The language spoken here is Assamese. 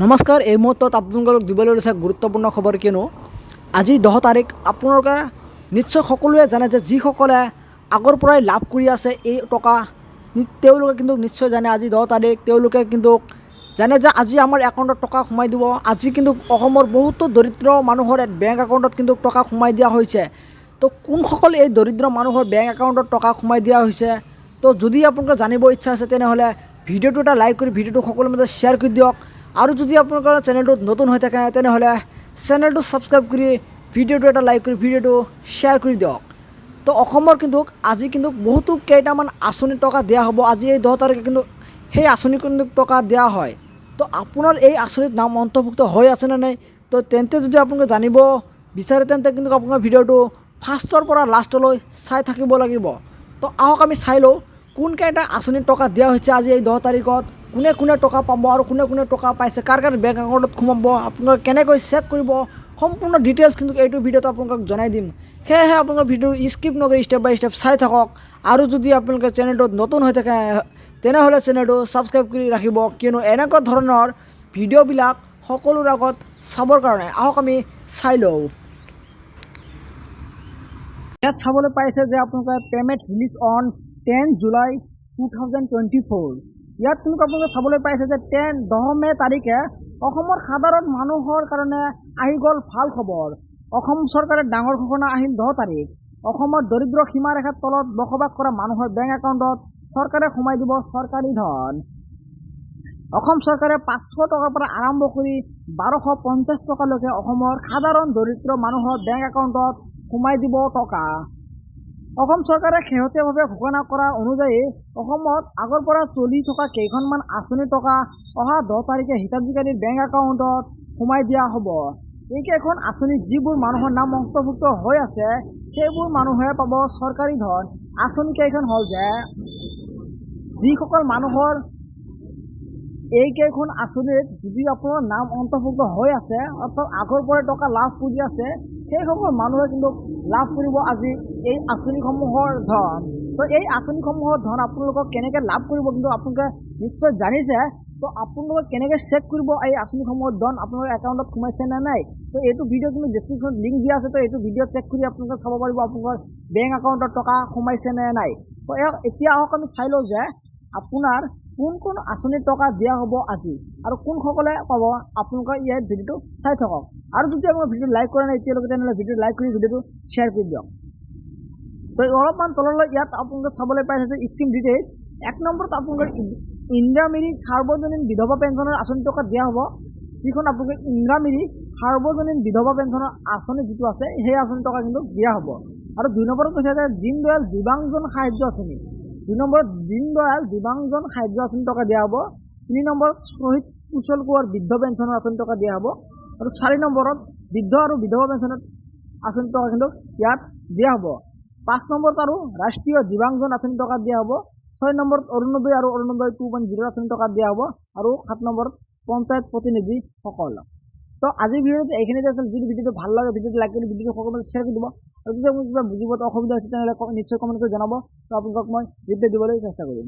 নমস্কাৰ। এই মুহূৰ্তত আপোনালোকক দিবলৈ লৈছে গুৰুত্বপূৰ্ণ খবৰ। কিয়নো আজি 10 তাৰিখ। আপোনালোকে নিশ্চয় সকলোৱে জানে যে যিসকলে আগৰ পৰাই লাভ কৰি আছে এই টকা, তেওঁলোকে কিন্তু নিশ্চয় জানে আজি 10 তাৰিখ। তেওঁলোকে কিন্তু জানে যে আজি আমাৰ একাউণ্টত টকা সোমাই দিব। আজি কিন্তু অসমৰ বহুতো দৰিদ্ৰ মানুহৰ বেংক একাউণ্টত কিন্তু টকা সোমাই দিয়া হৈছে। তো কোনসকল এই দৰিদ্ৰ মানুহৰ বেংক একাউণ্টত টকা সোমাই দিয়া হৈছে, তো যদি আপোনালোকে জানিব ইচ্ছা আছে তেনেহ'লে ভিডিঅ'টো এটা লাইক কৰি ভিডিঅ'টো সকলোৰে মাজত শ্বেয়াৰ কৰি দিয়ক। আৰু যদি আপোনালোকৰ চেনেলটোত নতুন হৈ থাকে তেনেহ'লে চেনেলটো ছাবস্ক্ৰাইব কৰি ভিডিঅ'টো এটা লাইক কৰি ভিডিঅ'টো শ্বেয়াৰ কৰি দিয়ক। তো অসমৰ কিন্তু আজি কিন্তু বহুতো কেইটামান আঁচনি টকা দিয়া হ'ব। আজি এই 10 তাৰিখে কিন্তু সেই আঁচনি কিন্তু টকা দিয়া হয়। তো আপোনাৰ এই আঁচনিত নাম অন্তৰ্ভুক্ত হৈ আছেনে নাই, তো তেন্তে যদি আপোনালোকে জানিব বিচাৰে তেন্তে কিন্তু আপোনাৰ ভিডিঅ'টো ফাৰ্ষ্টৰ পৰা লাষ্টলৈ চাই থাকিব লাগিব। তো আহক আমি চাই লওঁ কোনকেইটা আঁচনিত টকা দিয়া হৈছে আজি এই 10 তাৰিখত, কোনে কোনে টকা পাব আৰু কোনে কোনে টকা পাইছে, কাৰ কাৰ বেংক একাউণ্টত সোমাব, আপোনালোকে কেনেকৈ চেক কৰিব, সম্পূৰ্ণ ডিটেইলছ কিন্তু এইটো ভিডিঅ'ত আপোনালোকক জনাই দিম। সেয়েহে আপোনালোকে ভিডিঅ' স্কিপ নকৰি ষ্টেপ বাই ষ্টেপ চাই থাকক। আৰু যদি আপোনালোকে চেনেলটোত নতুন হৈ থাকে তেনেহ'লে চেনেলটো ছাবস্ক্ৰাইব কৰি ৰাখিব, কিয়নো এনেকুৱা ধৰণৰ ভিডিঅ'বিলাক সকলোৰে আগত চাবৰ কাৰণে। আহক আমি চাই লওঁ। ইয়াত চাবলৈ পাইছে যে আপোনালোকে পে'মেণ্ট ৰিলিজ অন 10 জুলাই 2024। ইয়াত কিন্তু আপোনালোকে চাবলৈ পাইছে যে 10 মে তাৰিখে অসমৰ সাধাৰণ মানুহৰ কাৰণে আহি গ'ল ভাল খবৰ। অসম চৰকাৰে ডাঙৰ ঘোষণা আহিল 10 তাৰিখ। অসমৰ দৰিদ্ৰ সীমাৰেখাৰ তলত বসবাস কৰা মানুহৰ বেংক একাউণ্টত চৰকাৰে সোমাই দিব চৰকাৰী ধন। অসম চৰকাৰে 500 টকাৰ পৰা আৰম্ভ কৰি 1250 টকালৈকে অসমৰ সাধাৰণ দৰিদ্ৰ মানুহৰ বেংক একাউণ্টত সোমাই দিব টকা। অসম চৰকাৰে শেহতীয়াভাৱে ঘোষণা কৰা অনুযায়ী অসমত আগৰ পৰা চলি থকা কেইখনমান আঁচনি টকা অহা 10 তাৰিখে হিতাধিকাৰীৰ বেংক একাউণ্টত সোমাই দিয়া হ'ব। এইকেইখন আঁচনিত যিবোৰ মানুহৰ নাম অন্তৰ্ভুক্ত হৈ আছে সেইবোৰ মানুহে পাব চৰকাৰী ধন। আঁচনিকেইখন হ'ল যে যিসকল মানুহৰ এইকেইখন আঁচনিত যদি আপোনাৰ নাম অন্তৰ্ভুক্ত হৈ আছে, অৰ্থাৎ আগৰ পৰাই টকা লাভ কৰি আছে, সেইসকল মানুহে কিন্তু লাভ কৰিব আজি এই আঁচনিসমূহৰ ধন। তো এই আঁচনিসমূহৰ ধন আপোনালোকক কেনেকৈ লাভ কৰিব কিন্তু আপোনালোকে নিশ্চয় জানিছে। তো আপোনালোকে কেনেকৈ চেক কৰিব এই আঁচনিসমূহৰ ধন আপোনালোকৰ একাউণ্টত সোমাইছে নে নাই, তো এইটো ভিডিঅ' কিন্তু ডেছক্ৰিপশ্যনত লিংক দিয়া আছে। তো এইটো ভিডিঅ' চেক কৰি আপোনালোকে চাব পাৰিব আপোনালোকৰ বেংক একাউণ্টত টকা সোমাইছে নে নাই। তো এতিয়া আহক আমি চাই লওঁ যে আপোনাৰ কোন কোন আঁচনিৰ টকা দিয়া হ'ব আজি আৰু কোনসকলে পাব। আপোনালোকে ইয়াত ভিডিঅ'টো চাই থাকক। আৰু যদি আপোনাৰ ভিডিঅ' লাইক কৰা নাই এতিয়ালৈকে তেনেহ'লে ভিডিঅ' লাইক কৰি ভিডিঅ'টো শ্বেয়াৰ কৰি দিয়ক। তো অলপমান তললৈ ইয়াত আপোনালোকে চাবলৈ পাইছে যে স্কিম ডিটেইলছ। 1 নম্বৰত আপোনালোকৰ ইন্দিৰামিৰি সাৰ্বজনীন বিধৱা পেঞ্চনৰ আঁচনি টকা দিয়া হ'ব, যিখন আপোনালোকে ইন্দিৰামিৰি সাৰ্বজনীন বিধৱা পেঞ্চনৰ আঁচনি যিটো আছে সেই আঁচনি টকা কিন্তু দিয়া হ'ব। আৰু 2 নম্বৰত কৈছে যে দীনদয়াল দিব্যাংজন সাহায্য আঁচনি। 2 নম্বৰত দীনদয়াল দিব্যাংজন সাহায্য আঁচনি টকা দিয়া হ'ব। 3 নম্বৰত শ্বহীদ কুশল কোঁৱৰ বৃদ্ধ পেঞ্চনৰ আঁচনি টকা দিয়া হ'ব। আৰু 4 নম্বৰত বৃদ্ধ আৰু বিধৱা পেঞ্চনৰ আঁচনি টকা কিন্তু ইয়াত দিয়া হ'ব। 5 নম্বৰত আৰু ৰাষ্ট্ৰীয় দিব্যাংজন আঁচনি টকা দিয়া হ'ব। 6 নম্বৰত অৰুণোদয় আৰু অৰুণোদয় 2.0 আঁচনি টকা দিয়া হ'ব। আৰু 7 নম্বৰত পঞ্চায়ত প্ৰতিনিধিসকল। তো আজিৰ ভিডিঅ'টো এইখিনিতে আছিল। যদি ভিডিঅ'টো ভাল লাগে ভিডিঅ'টো লাইক কৰি ভিডিঅ'টো সকলোৰে মাজত শ্বেয়াৰ কৰি দিব। আৰু যদি আপুনি কিবা বুজিব অসুবিধা হৈছে তেনেহ'লে নিশ্চয় কমেণ্ট কৰি জনাব। তো আপোনালোকক মই ৰিপ্লাই দিবলৈ চেষ্টা কৰিম।